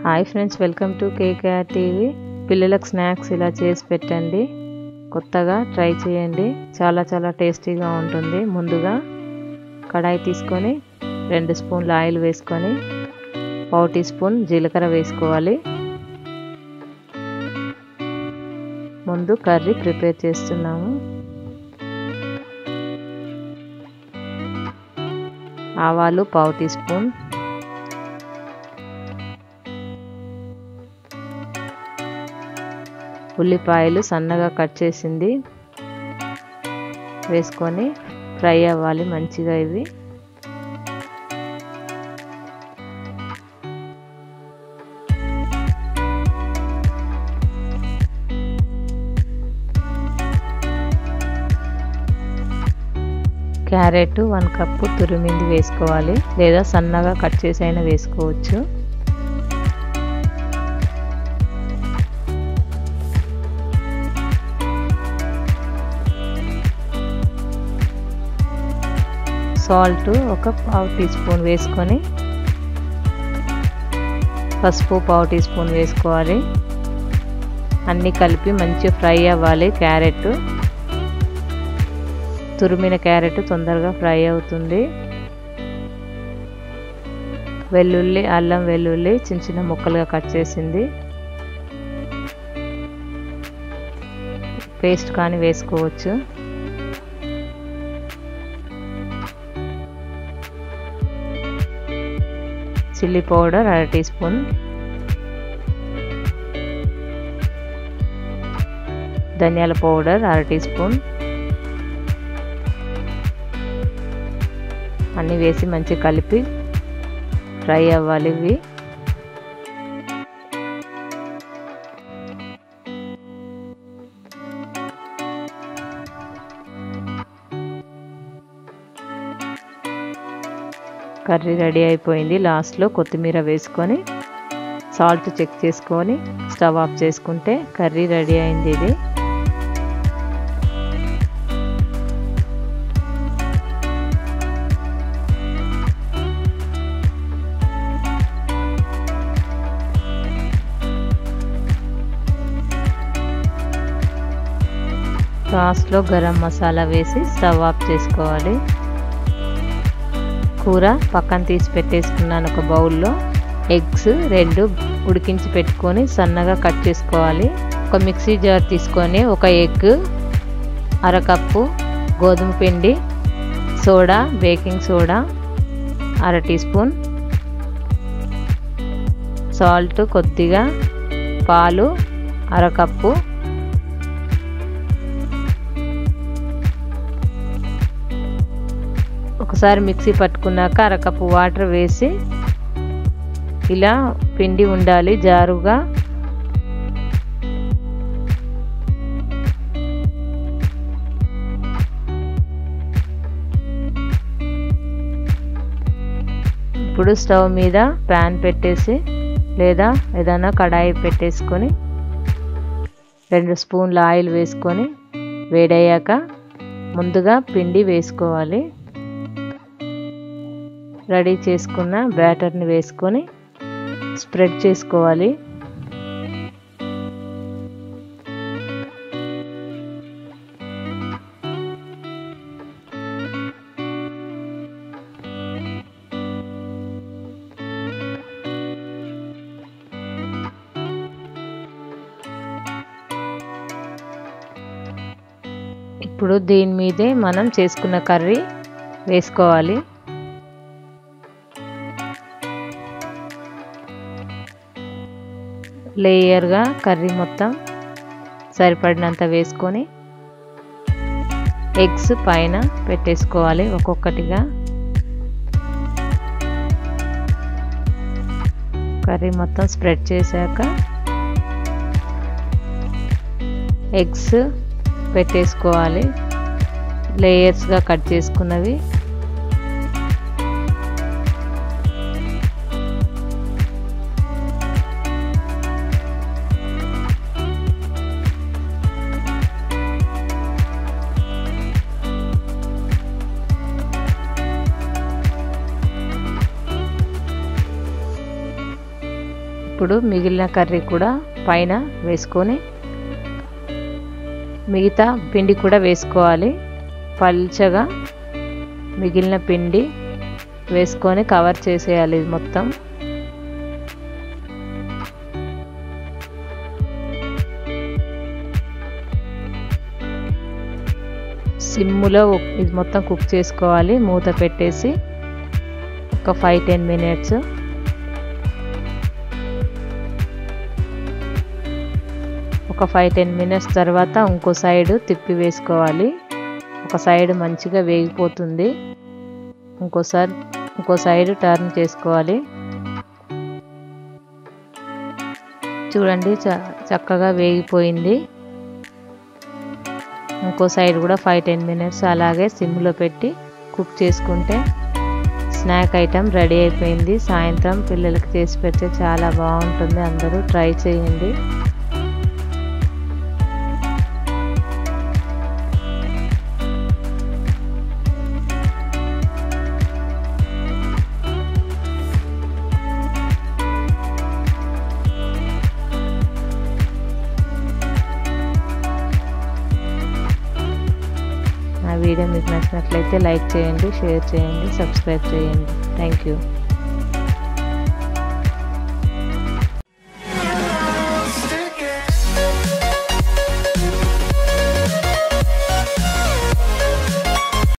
Hi friends, welcome to KKR TV. పిల్లలకు snacks ఇలా చేసి పెట్టండి, కొత్తగా ట్రై చేయండి, చాలా టేస్టీగా ఉంటుంది. ముందుగా కడాయి తీసుకొని 2 స్పూన్ల ఆయిల్ వేసుకొని 1/2 టీ స్పూన్ జీలకర్ర వేసుకోవాలి. ముందు కర్రీ ప్రిపేర్ చేస్తున్నాము. ఆవాలు 1/2 టీ స్పూన్, ఉల్లిపాయలు సన్నగా కట్ చేసింది వేసుకొని ఫ్రై అవ్వాలి మంచిగా. ఇవి క్యారెట్ 1 కప్పు తురిమింది వేసుకోవాలి, లేదా సన్నగా కట్ చేసి అయినా వేసుకోవచ్చు. సాల్ట్ 1/2 టీ స్పూన్ వేసుకొని, పసుపు 1/2 టీ స్పూన్ వేసుకోవాలి. అన్నీ కలిపి మంచిగా ఫ్రై అవ్వాలి. క్యారెట్, తురిమిన క్యారెట్ తొందరగా ఫ్రై అవుతుంది. వెల్లుల్లి, అల్లం వెల్లుల్లి చిన్న ముక్కలుగా కట్ చేసింది పేస్ట్ కానీ వేసుకోవచ్చు. చిల్లీ పౌడర్ 1/2 టీ స్పూన్, ధనియాల పౌడర్ 1/2 టీ స్పూన్ అన్నీ వేసి మంచిగా కలిపి ఫ్రై అవ్వాలి. ఇవి కర్రీ రెడీ అయిపోయింది. లాస్ట్లో కొత్తిమీర వేసుకొని సాల్ట్ చెక్ చేసుకొని స్టవ్ ఆఫ్ చేసుకుంటే కర్రీ రెడీ అయింది. ఇది లాస్ట్లో గరం మసాలా వేసి స్టవ్ ఆఫ్ చేసుకోవాలి. కూర పక్కన తీసి పెట్టేసుకున్నాను. ఒక బౌల్లో ఎగ్స్ 2 ఉడికించి పెట్టుకొని సన్నగా కట్ చేసుకోవాలి. ఒక మిక్సీ జార్ తీసుకొని 1 ఎగ్, 1/2 కప్పు గోధుమ పిండి, soda, baking soda 1/2 teaspoon, salt కొద్దిగా, పాలు 1/2 కప్పు, ఒకసారి మిక్సీ పట్టుకున్నాక 1/2 కప్పు వాటర్ వేసి ఇలా పిండి ఉండాలి జారుగా. ఇప్పుడు స్టవ్ మీద ప్యాన్ పెట్టేసి లేదా ఏదైనా కడాయి పెట్టేసుకొని 2 స్పూన్ల ఆయిల్ వేసుకొని వేడయ్యాక ముందుగా పిండి వేసుకోవాలి. రెడీ చేసుకున్న బ్యాటర్ని వేసుకొని స్ప్రెడ్ చేసుకోవాలి. ఇప్పుడు దీని మీదే మనం చేసుకున్న కర్రీ వేసుకోవాలి. లేయర్గా కర్రీ మొత్తం సరిపడినంత వేసుకొని ఎగ్స్ పైన పెట్టేసుకోవాలి ఒక్కొక్కటిగా. కర్రీ మొత్తం స్ప్రెడ్ చేశాక ఎగ్స్ పెట్టేసుకోవాలి, లేయర్స్గా కట్ చేసుకున్నవి. ఇప్పుడు మిగిలిన కర్రీ కూడా పైన వేసుకొని మిగతా పిండి కూడా వేసుకోవాలి. పల్చగా మిగిలిన పిండి వేసుకొని కవర్ చేసేయాలి మొత్తం. సిమ్ములో ఇది మొత్తం కుక్ చేసుకోవాలి. మూత పెట్టేసి ఒక 5-10 మినిట్స్. ఒక 5-10 మినిట్స్ తర్వాత ఇంకో సైడ్ తిప్పి వేసుకోవాలి. ఒక సైడ్ మంచిగా వేగిపోతుంది. ఇంకో సైడ్ టర్న్ చేసుకోవాలి. చూడండి చక్కగా వేగిపోయింది. ఇంకో సైడ్ కూడా 5-10 మినిట్స్ అలాగే సిమ్లో పెట్టి కుక్ చేసుకుంటే స్నాక్ ఐటెం రెడీ అయిపోయింది. సాయంత్రం పిల్లలకి చేసి పెడితే చాలా బాగుంటుంది. అందరూ ట్రై చేయండి. వీడియో మీకు నచ్చినట్లయితే లైక్ చేయండి, షేర్ చేయండి, సబ్స్క్రైబ్ చేయండి. Thank you.